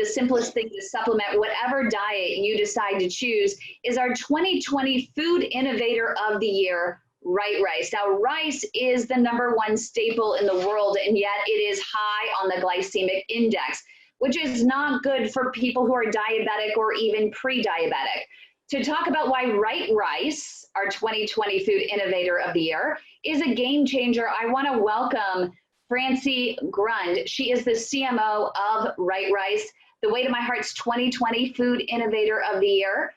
the simplest thing to supplement whatever diet you decide to choose is our 2020 Food Innovator of the Year, RightRice. Now, rice is the #1 staple in the world, and yet it is high on the glycemic index, which is not good for people who are diabetic or even pre-diabetic. To talk about why RightRice, our 2020 Food Innovator of the Year, is a game changer, I want to welcome Francey Grund. She is the CMO of RightRice, the Way to My Heart's 2020 Food Innovator of the Year.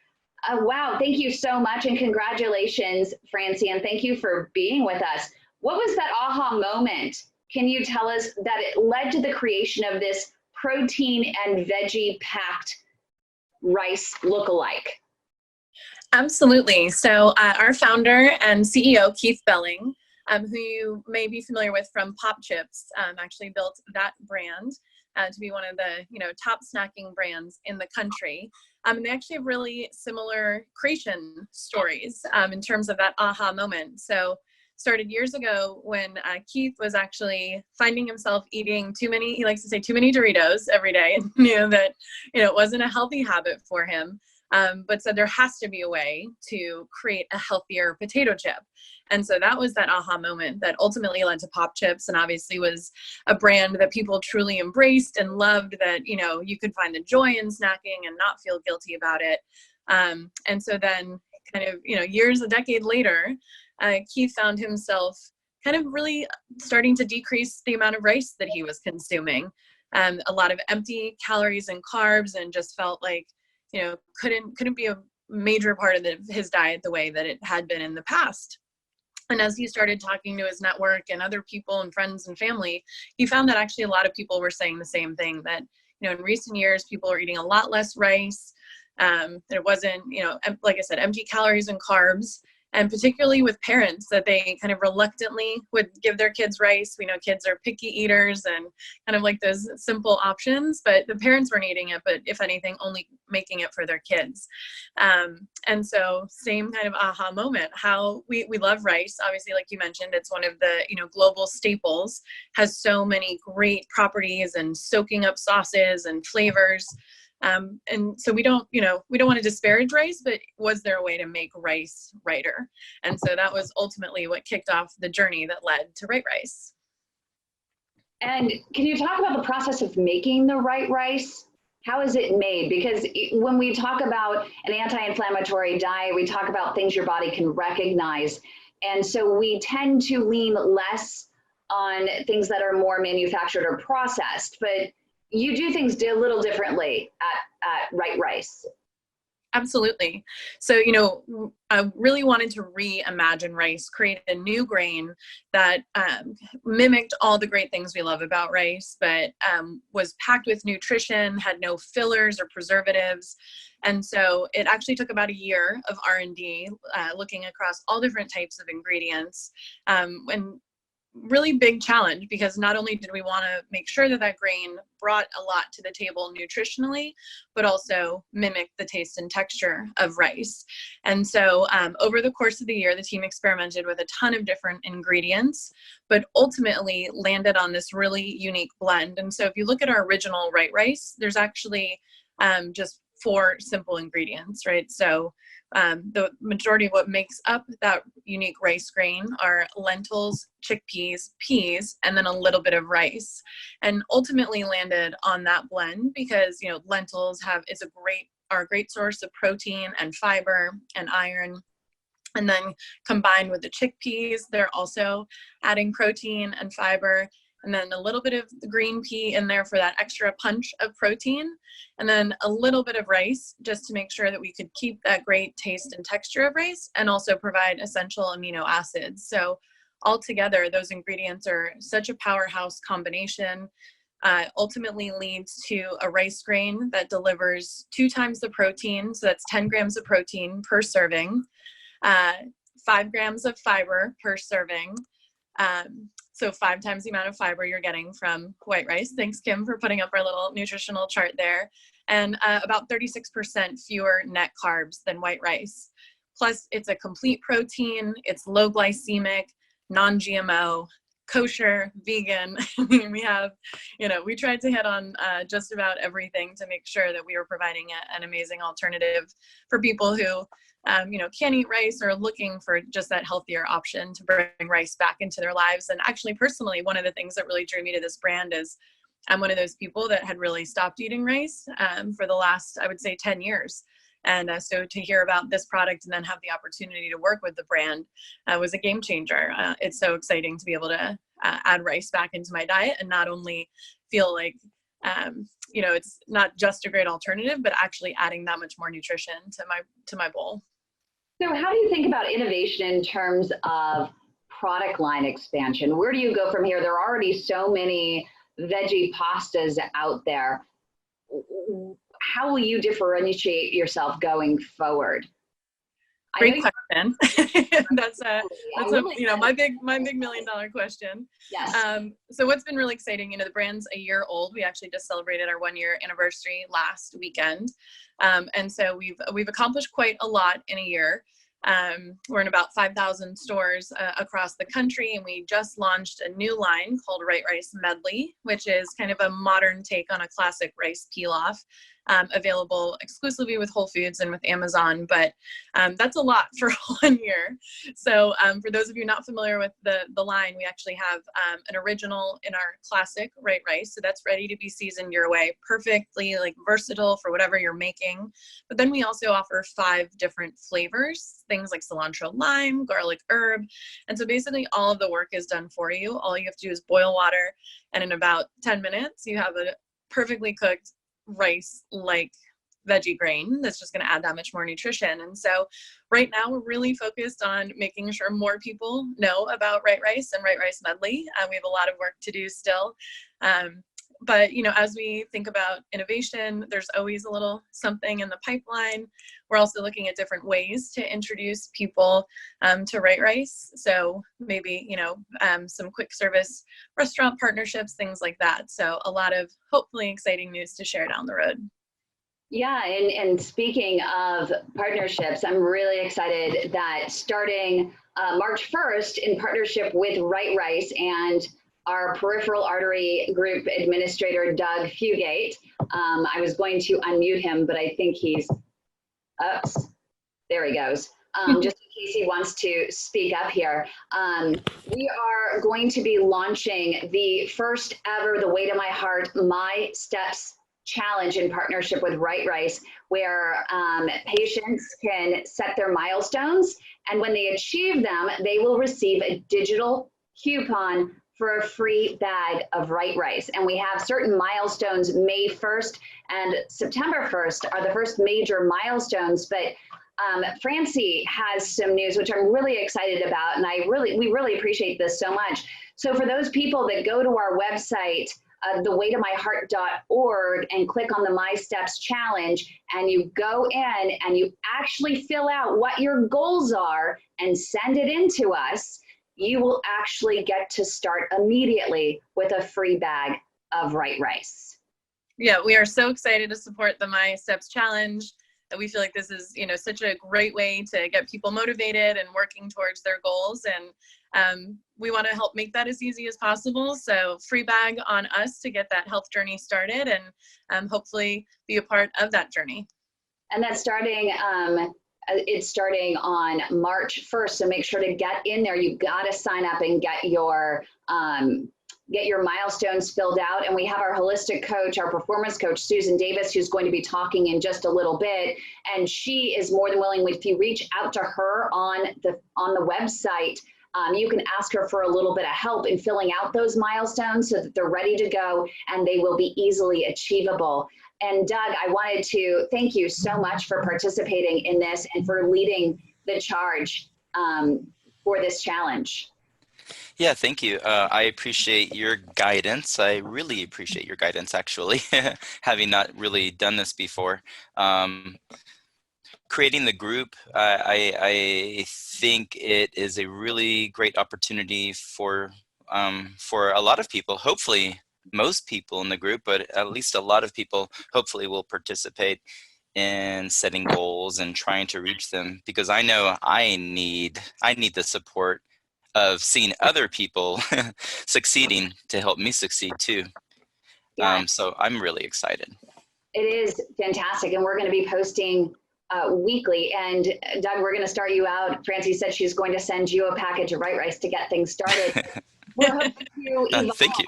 Wow, thank you so much, and congratulations, Francey, and thank you for being with us. What was that aha moment? Can you tell us that it led to the creation of this protein and veggie-packed rice lookalike? Absolutely. So our founder and CEO, Keith Belling, who you may be familiar with from Pop Chips, actually built that brand to be one of the top snacking brands in the country. And they actually have really similar creation stories in terms of that aha moment. So started years ago when Keith was actually finding himself eating too many, he likes to say too many Doritos every day, and knew that it wasn't a healthy habit for him. But said there has to be a way to create a healthier potato chip. And so that was that aha moment that ultimately led to Pop Chips, and obviously was a brand that people truly embraced and loved, that, you could find the joy in snacking and not feel guilty about it. And so then kind of, years, a decade later, Keith found himself kind of really starting to decrease the amount of rice that he was consuming. A lot of empty calories and carbs, and just felt like, couldn't be a major part of his diet the way that it had been in the past. And as he started talking to his network and other people and friends and family, he found that actually a lot of people were saying the same thing, that, in recent years, people are eating a lot less rice. There wasn't, like I said, empty calories and carbs. And particularly with parents, that they kind of reluctantly would give their kids rice. We know kids are picky eaters and kind of like those simple options, but the parents weren't eating it, but if anything, only making it for their kids. And so same kind of aha moment, how we love rice. Obviously, like you mentioned, it's one of the, global staples, has so many great properties and soaking up sauces and flavors. And so we don't want to disparage rice, but was there a way to make rice righter? And so that was ultimately what kicked off the journey that led to RightRice. And can you talk about the process of making the RightRice? How is it made? Because when we talk about an anti-inflammatory diet, we talk about things your body can recognize. And so we tend to lean less on things that are more manufactured or processed, but you do things a little differently at RightRice. Absolutely. So, I really wanted to reimagine rice, create a new grain that mimicked all the great things we love about rice, but was packed with nutrition, had no fillers or preservatives. And so it actually took about a year of R&D, looking across all different types of ingredients, and really big challenge, because not only did we want to make sure that grain brought a lot to the table nutritionally, but also mimic the taste and texture of rice. And so over the course of the year, the team experimented with a ton of different ingredients, but ultimately landed on this really unique blend. And so if you look at our original RightRice, there's actually just 4 simple ingredients, right? So the majority of what makes up that unique rice grain are lentils, chickpeas, peas, and then a little bit of rice. And ultimately landed on that blend because, lentils are a great source of protein and fiber and iron. And then combined with the chickpeas, they're also adding protein and fiber. And then a little bit of the green pea in there for that extra punch of protein. And then a little bit of rice, just to make sure that we could keep that great taste and texture of rice, and also provide essential amino acids. So altogether, those ingredients are such a powerhouse combination. Ultimately leads to a rice grain that delivers 2 times the protein. So that's 10 grams of protein per serving, 5 grams of fiber per serving. So 5 times the amount of fiber you're getting from white rice. Thanks, Kim, for putting up our little nutritional chart there. And about 36% fewer net carbs than white rice. Plus, it's a complete protein. It's low glycemic, non-GMO, kosher, vegan. I mean, we have, we tried to hit on just about everything to make sure that we were providing an amazing alternative for people who, can't eat rice or are looking for just that healthier option to bring rice back into their lives. And actually, personally, one of the things that really drew me to this brand is I'm one of those people that had really stopped eating rice for the last, I would say, 10 years. And so to hear about this product and then have the opportunity to work with the brand was a game changer. It's so exciting to be able to add rice back into my diet and not only feel like, it's not just a great alternative, but actually adding that much more nutrition to my bowl. So how do you think about innovation in terms of product line expansion? Where do you go from here? There are already so many veggie pastas out there. How will you differentiate yourself going forward? Great question. that's my big $1 million question. Yes. So what's been really exciting, the brand's a year old. We actually just celebrated our 1-year anniversary last weekend. And so we've accomplished quite a lot in a year. We're in about 5,000 stores across the country, and we just launched a new line called RightRice Medley, which is kind of a modern take on a classic rice pilaf, available exclusively with Whole Foods and with Amazon, but that's a lot for 1 year. So for those of you not familiar with the line, we actually have an original in our classic Right Rice, so that's ready to be seasoned your way, perfectly versatile for whatever you're making. But then we also offer 5 different flavors, things like cilantro, lime, garlic, herb, and so basically all of the work is done for you. All you have to do is boil water, and in about 10 minutes you have a perfectly cooked rice-like veggie grain that's just going to add that much more nutrition. And so right now we're really focused on making sure more people know about Right Rice and Right Rice Medley. We have a lot of work to do still. But, as we think about innovation, there's always a little something in the pipeline. We're also looking at different ways to introduce people to Right Rice. So maybe, some quick service restaurant partnerships, things like that. So a lot of hopefully exciting news to share down the road. Yeah, and speaking of partnerships, I'm really excited that starting March 1st in partnership with Right Rice and our peripheral artery group administrator, Doug Fugate. I was going to unmute him, but I think he's, oops, there he goes. Just in case he wants to speak up here. We are going to be launching the first ever The Way to My Heart, My Steps Challenge in partnership with Right Rice, where patients can set their milestones, and when they achieve them, they will receive a digital coupon for a free bag of Right Rice. And we have certain milestones. May 1st and September 1st are the first major milestones, but Francey has some news which I'm really excited about, and we really appreciate this so much. So for those people that go to our website, thewaytomyheart.org, and click on the My Steps Challenge, and you go in and you actually fill out what your goals are and send it in to us, you will actually get to start immediately with a free bag of Right Rice. Yeah, we are so excited to support the My Steps Challenge. We feel like this is, such a great way to get people motivated and working towards their goals. And we want to help make that as easy as possible. So free bag on us to get that health journey started and hopefully be a part of that journey. And that's starting, it's starting on March 1st. So make sure to get in there. You've got to sign up and get your milestones filled out. And we have our holistic coach, our performance coach, Susan Davis, who's going to be talking in just a little bit. And she is more than willing, if you reach out to her on the website, you can ask her for a little bit of help in filling out those milestones so that they're ready to go and they will be easily achievable. And Doug, I wanted to thank you so much for participating in this and for leading the charge for this challenge. Yeah, thank you. I appreciate your guidance. I really appreciate your guidance, actually, having not really done this before. Creating the group, I think it is a really great opportunity for a lot of people. Hopefully, most people in the group, but at least a lot of people hopefully will participate in setting goals and trying to reach them, because I know I need the support of seeing other people succeeding to help me succeed too. Yeah. So I'm really excited. It is fantastic. And we're going to be posting weekly. And Doug, we're going to start you out. Francey said she's going to send you a package of RightRice to get things started. We're hoping to evolve. Thank you.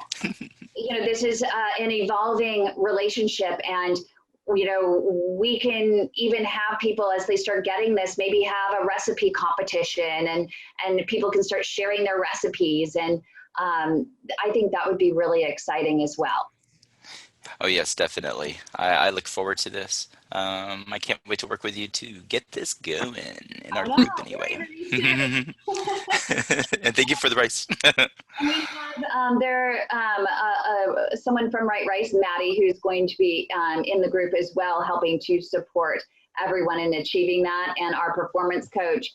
This is an evolving relationship, and we can even have people, as they start getting this, maybe have a recipe competition, and people can start sharing their recipes, and I think that would be really exciting as well. Oh yes, definitely. I look forward to this. I can't wait to work with you to get this going in our group anyway. And thank you for the rice. We have someone from RightRice, Maddie, who's going to be in the group as well, helping to support everyone in achieving that. And our performance coach,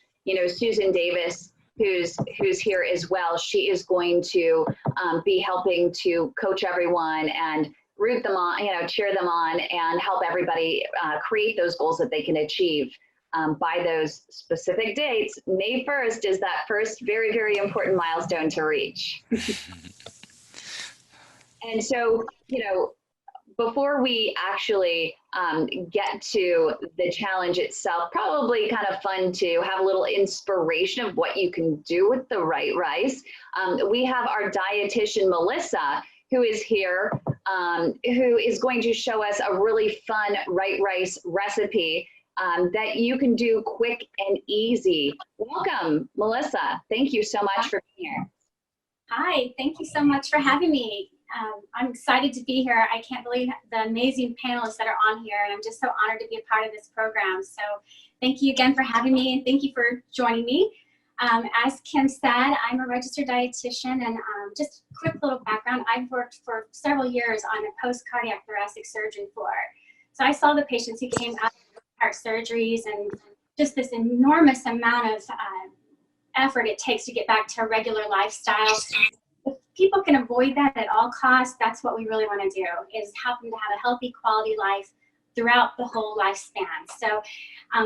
Susan Davis, who's here as well. She is going to be helping to coach everyone and root them on, cheer them on, and help everybody create those goals that they can achieve by those specific dates. May 1st is that first very, very important milestone to reach. And so, before we actually get to the challenge itself, probably kind of fun to have a little inspiration of what you can do with the RightRice. We have our dietitian, Melissa, who is here, who is going to show us a really fun RightRice recipe that you can do quick and easy. Welcome, Melissa. Thank you so much for being here. Hi, thank you so much for having me. I'm excited to be here. I can't believe the amazing panelists that are on here, and I'm just so honored to be a part of this program. So thank you again for having me, and thank you for joining me. As Kim said, I'm a registered dietitian, and just a quick little background, I've worked for several years on a post-cardiac thoracic surgery floor. So I saw the patients who came out of heart surgeries and just this enormous amount of effort it takes to get back to a regular lifestyle. If people can avoid that at all costs, that's what we really want to do, is help them to have a healthy quality life throughout the whole lifespan. So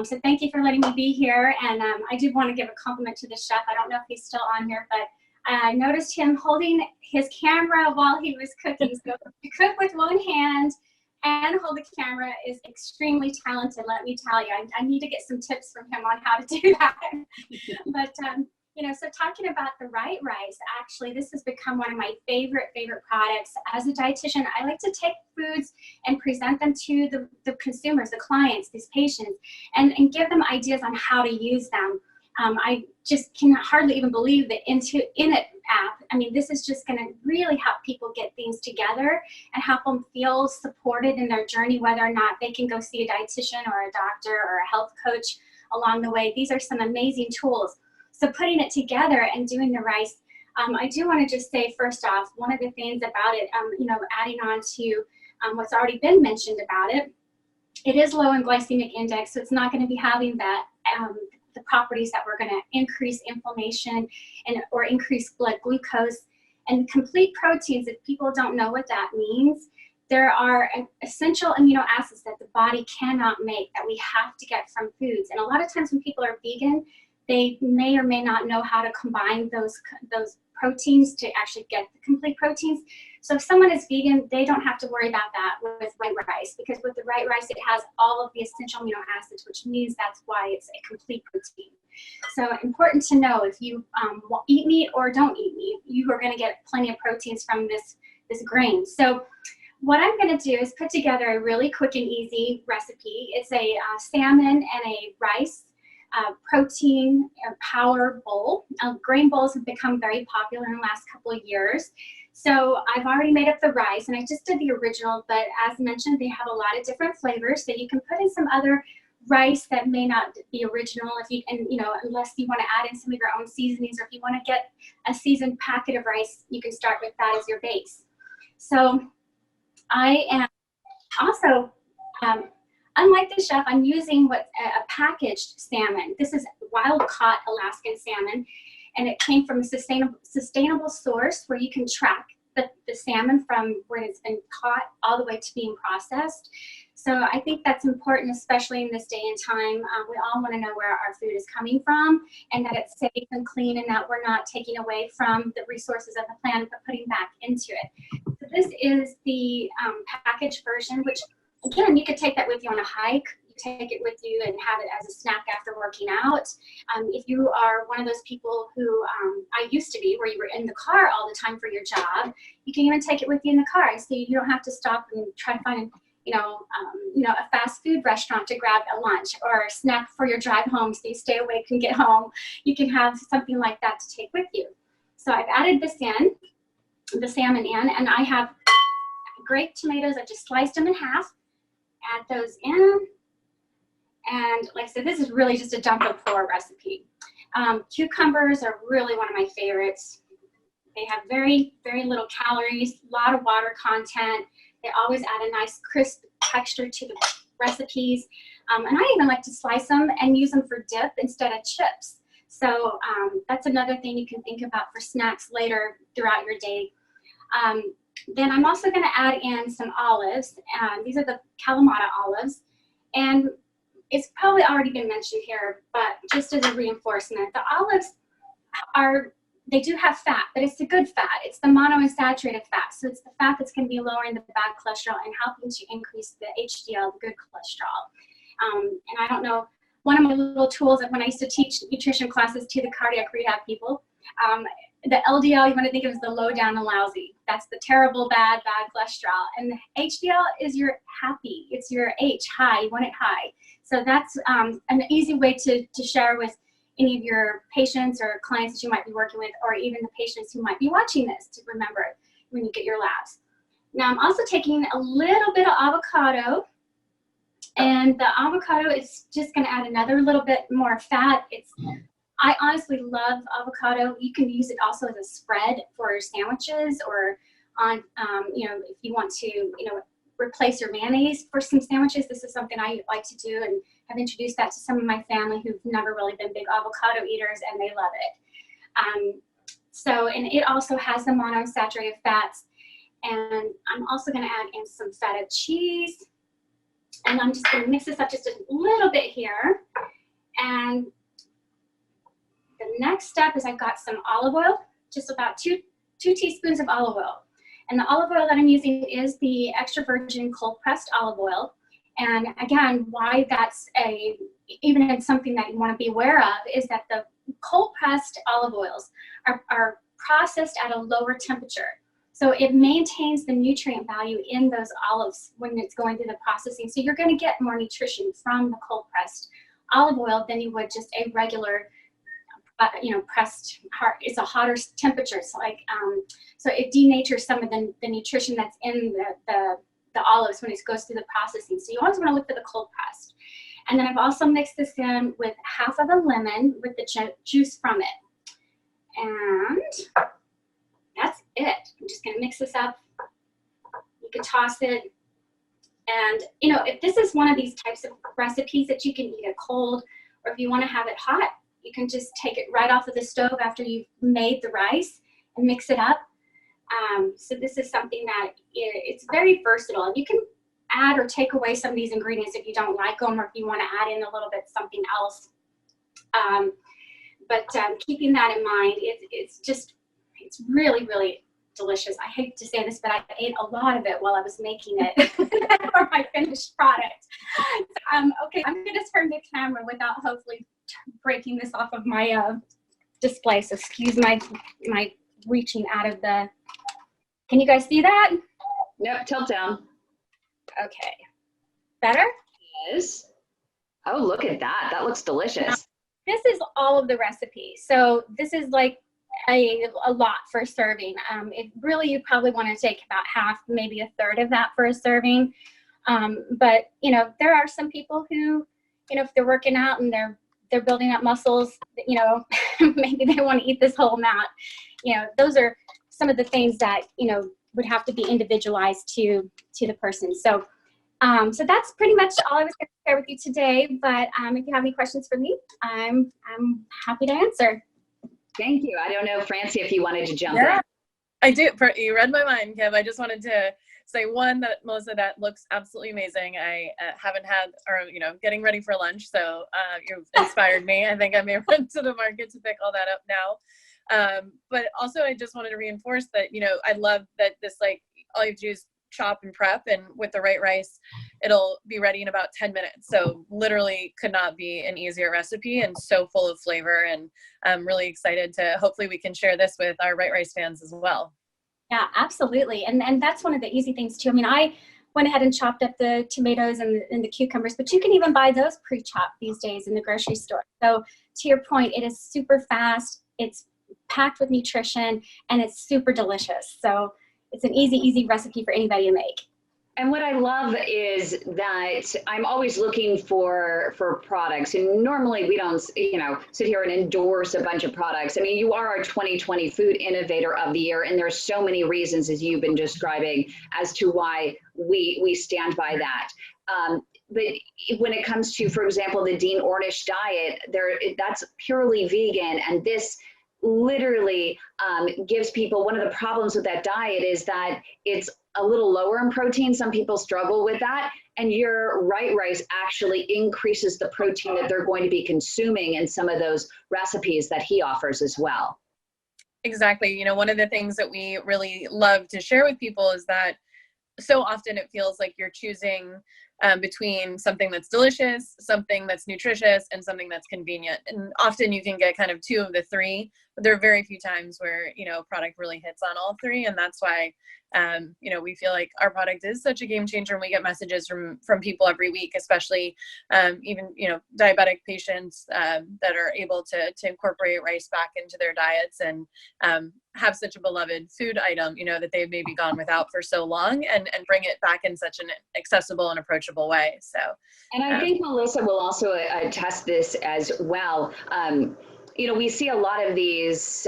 so thank you for letting me be here. And I do want to give a compliment to the chef. I don't know if he's still on here, but I noticed him holding his camera while he was cooking. So to cook with one hand and hold the camera is extremely talented, let me tell you. I need to get some tips from him on how to do that. But so talking about the RightRice, actually, this has become one of my favorite products. As a dietitian, I like to take foods and present them to the consumers, the clients, these patients, and give them ideas on how to use them. I just can hardly even believe the In-It app. I mean, this is just going to really help people get things together and help them feel supported in their journey, whether or not they can go see a dietitian or a doctor or a health coach along the way. These are some amazing tools. So putting it together and doing the rice, I do want to just say, first off, one of the things about it, adding on to what's already been mentioned about it, it is low in glycemic index, so it's not going to be having that the properties that we're going to increase inflammation or increase blood glucose. And complete proteins, if people don't know what that means, there are essential amino acids that the body cannot make that we have to get from foods. And a lot of times when people are vegan, they may or may not know how to combine those proteins to actually get the complete proteins. So if someone is vegan, they don't have to worry about that with RightRice, because with the RightRice, it has all of the essential amino acids, which means that's why it's a complete protein. So important to know, if you eat meat or don't eat meat, you are going to get plenty of proteins from this grain. So what I'm going to do is put together a really quick and easy recipe. It's a salmon and a rice protein power bowl. Grain bowls have become very popular in the last couple of years. So I've already made up the rice, and I just did the original, but as mentioned, they have a lot of different flavors. So you can put in some other rice that may not be original, unless you want to add in some of your own seasonings, or if you want to get a seasoned packet of rice, you can start with that as your base. So I am also, unlike the chef, I'm using a packaged salmon. This is wild-caught Alaskan salmon, and it came from a sustainable source where you can track the salmon from when it's been caught all the way to being processed. So I think that's important, especially in this day and time. We all want to know where our food is coming from, and that it's safe and clean, and that we're not taking away from the resources of the planet, but putting back into it. So this is the packaged version, which again, you could take that with you on a hike. You take it with you and have it as a snack after working out. If you are one of those people who I used to be, where you were in the car all the time for your job, you can even take it with you in the car, so you don't have to stop and try to find a fast food restaurant to grab a lunch or a snack for your drive home so you stay awake and get home. You can have something like that to take with you. So I've added this in, the salmon in, and I have grape tomatoes. I just sliced them in half. Add those in. And like I said, this is really just a dump and pour recipe. Cucumbers are really one of my favorites. They have very, very little calories, a lot of water content. They always add a nice crisp texture to the recipes. And I even like to slice them and use them for dip instead of chips. So that's another thing you can think about for snacks later throughout your day. Then I'm also going to add in some olives. These are the Kalamata olives. And it's probably already been mentioned here, but just as a reinforcement, the olives they do have fat, but it's the good fat. It's the monounsaturated fat. So it's the fat that's going to be lowering the bad cholesterol and helping to increase the HDL, the good cholesterol. And I don't know, one of my little tools when I used to teach nutrition classes to the cardiac rehab people, the LDL, you want to think of as the low, down, and lousy. That's the terrible, bad cholesterol. And the HDL is your happy. It's your H, high. You want it high. So that's an easy way to share with any of your patients or clients that you might be working with, or even the patients who might be watching this, to remember when you get your labs. Now I'm also taking a little bit of avocado, and the avocado is just going to add another little bit more fat. I honestly love avocado. You can use it also as a spread for sandwiches, or on, if you want to, replace your mayonnaise for some sandwiches. This is something I like to do, and have introduced that to some of my family who've never really been big avocado eaters, and they love it. And it also has the monounsaturated fats. And I'm also going to add in some feta cheese. And I'm just going to mix this up just a little bit here. And the next step is I've got some olive oil, just about two teaspoons of olive oil. And the olive oil that I'm using is the extra virgin cold pressed olive oil. And again, why that's even something that you want to be aware of is that the cold pressed olive oils are processed at a lower temperature. So it maintains the nutrient value in those olives when it's going through the processing. So you're going to get more nutrition from the cold pressed olive oil than you would just a regular pressed hard. It's a hotter temperature. So so it denatures some of the nutrition that's in the olives when it goes through the processing. So you always want to look for the cold pressed. And then I've also mixed this in with half of a lemon with the juice from it. And that's it. I'm just going to mix this up. You can toss it. And, if this is one of these types of recipes that you can eat it cold, or if you want to have it hot, you can just take it right off of the stove after you've made the rice and mix it up. So this is something that it's very versatile. And you can add or take away some of these ingredients if you don't like them, or if you want to add in a little bit something else. But keeping that in mind, it's really, really delicious. I hate to say this, but I ate a lot of it while I was making it for my finished product. Okay, I'm going to turn the camera without hopefully breaking this off of my display. So excuse my reaching out of the, can you guys see that? Nope, tilt down. Okay. Better? Yes. Oh, look at that. That looks delicious. This is all of the recipe. So this is like a lot for a serving. It really, you probably want to take about half, maybe a third of that for a serving. But there are some people who, if they're working out and they're building up muscles, maybe they want to eat this whole amount. Those are some of the things that, would have to be individualized to the person. So that's pretty much all I was going to share with you today. But if you have any questions for me, I'm happy to answer. Thank you. I don't know, Francey, if you wanted to jump in. Yeah, I do. You read my mind, Kev. I just wanted to say, one, that Melissa, that looks absolutely amazing. I haven't had, or, getting ready for lunch. So you've inspired me. I think I may run to the market to pick all that up now. But also I just wanted to reinforce that, I love that this, like, all you have to do is chop and prep, and with the right rice, it'll be ready in about 10 minutes. So literally could not be an easier recipe, and so full of flavor. And I'm really excited to, hopefully we can share this with our RightRice fans as well. Yeah, absolutely. And that's one of the easy things too. I mean, I went ahead and chopped up the tomatoes and the cucumbers, but you can even buy those pre-chopped these days in the grocery store. So to your point, it is super fast, it's packed with nutrition, and it's super delicious. So it's an easy recipe for anybody to make. And what I love is that I'm always looking for products, and normally we don't, sit here and endorse a bunch of products. I mean, you are our 2020 Food Innovator of the Year, and there's so many reasons, as you've been describing, as to why we stand by that. But when it comes to, for example, the Dean Ornish diet, that's purely vegan, and this literally gives people, one of the problems with that diet is that it's a little lower in protein. Some people struggle with that, and your RightRice actually increases the protein that they're going to be consuming in some of those recipes that he offers as well. Exactly. One of the things that we really love to share with people is that so often it feels like you're choosing between something that's delicious, something that's nutritious, and something that's convenient. And often you can get kind of two of the three, but there are very few times where, a product really hits on all three. And that's why, we feel like our product is such a game changer. And we get messages from people every week, especially even, diabetic patients that are able to incorporate rice back into their diets and have such a beloved food item, that they've maybe gone without for so long, and bring it back in such an accessible and approachable way. So, and I think Melissa will also attest this as well. We see a lot of these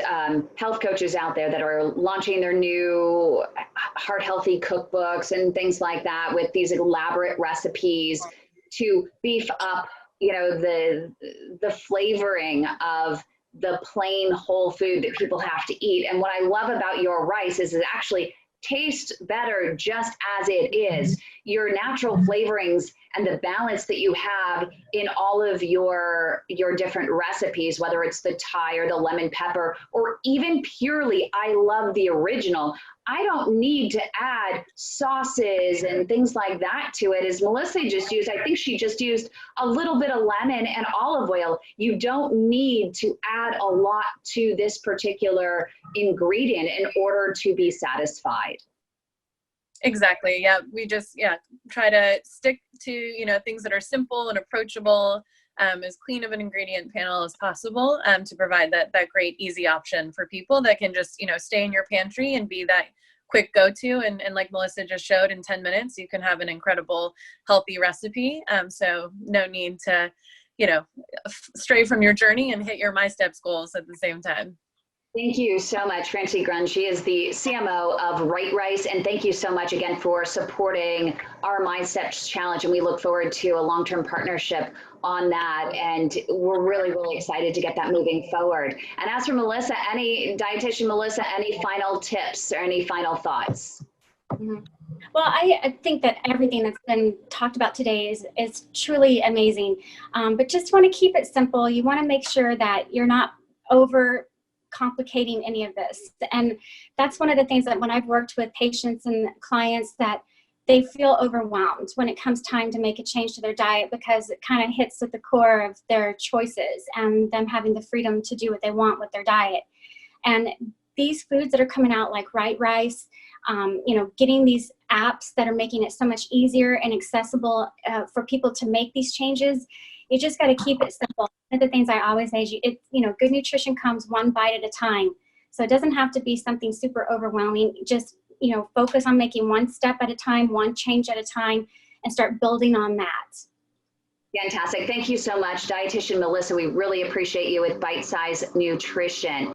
health coaches out there that are launching their new heart healthy cookbooks and things like that with these elaborate recipes to beef up, the flavoring of the plain whole food that people have to eat. And what I love about your rice is it actually tastes better just as it is. Your natural flavorings and the balance that you have in all of your different recipes, whether it's the Thai or the lemon pepper, or even purely, I love the original. I don't need to add sauces and things like that to it. As Melissa just used, I think she just used a little bit of lemon and olive oil. You don't need to add a lot to this particular ingredient in order to be satisfied. Exactly. Yeah. We just, try to stick to, things that are simple and approachable, as clean of an ingredient panel as possible, to provide that great, easy option for people that can just, stay in your pantry and be that quick go-to. And like Melissa just showed, in 10 minutes, you can have an incredible, healthy recipe. So no need to, stray from your journey and hit your My Steps goals at the same time. Thank you so much, Francey Grund. She is the CMO of RightRice, and thank you so much again for supporting our My Steps Challenge, and we look forward to a long-term partnership on that, and we're really, really excited to get that moving forward. And as for Melissa, Dietitian Melissa, any final tips or any final thoughts? Mm-hmm. Well, I think that everything that's been talked about today is truly amazing, but just want to keep it simple. You want to make sure that you're not over complicating any of this. And that's one of the things that when I've worked with patients and clients, that they feel overwhelmed when it comes time to make a change to their diet, because it kind of hits at the core of their choices and them having the freedom to do what they want with their diet. And these foods that are coming out like RightRice, getting these apps that are making it so much easier and accessible for people to make these changes, you just got to keep it simple. One of the things I always say is, good nutrition comes one bite at a time. So it doesn't have to be something super overwhelming. Just, focus on making one step at a time, one change at a time, and start building on that. Fantastic. Thank you so much, Dietitian Melissa. We really appreciate you with Bite Size Nutrition.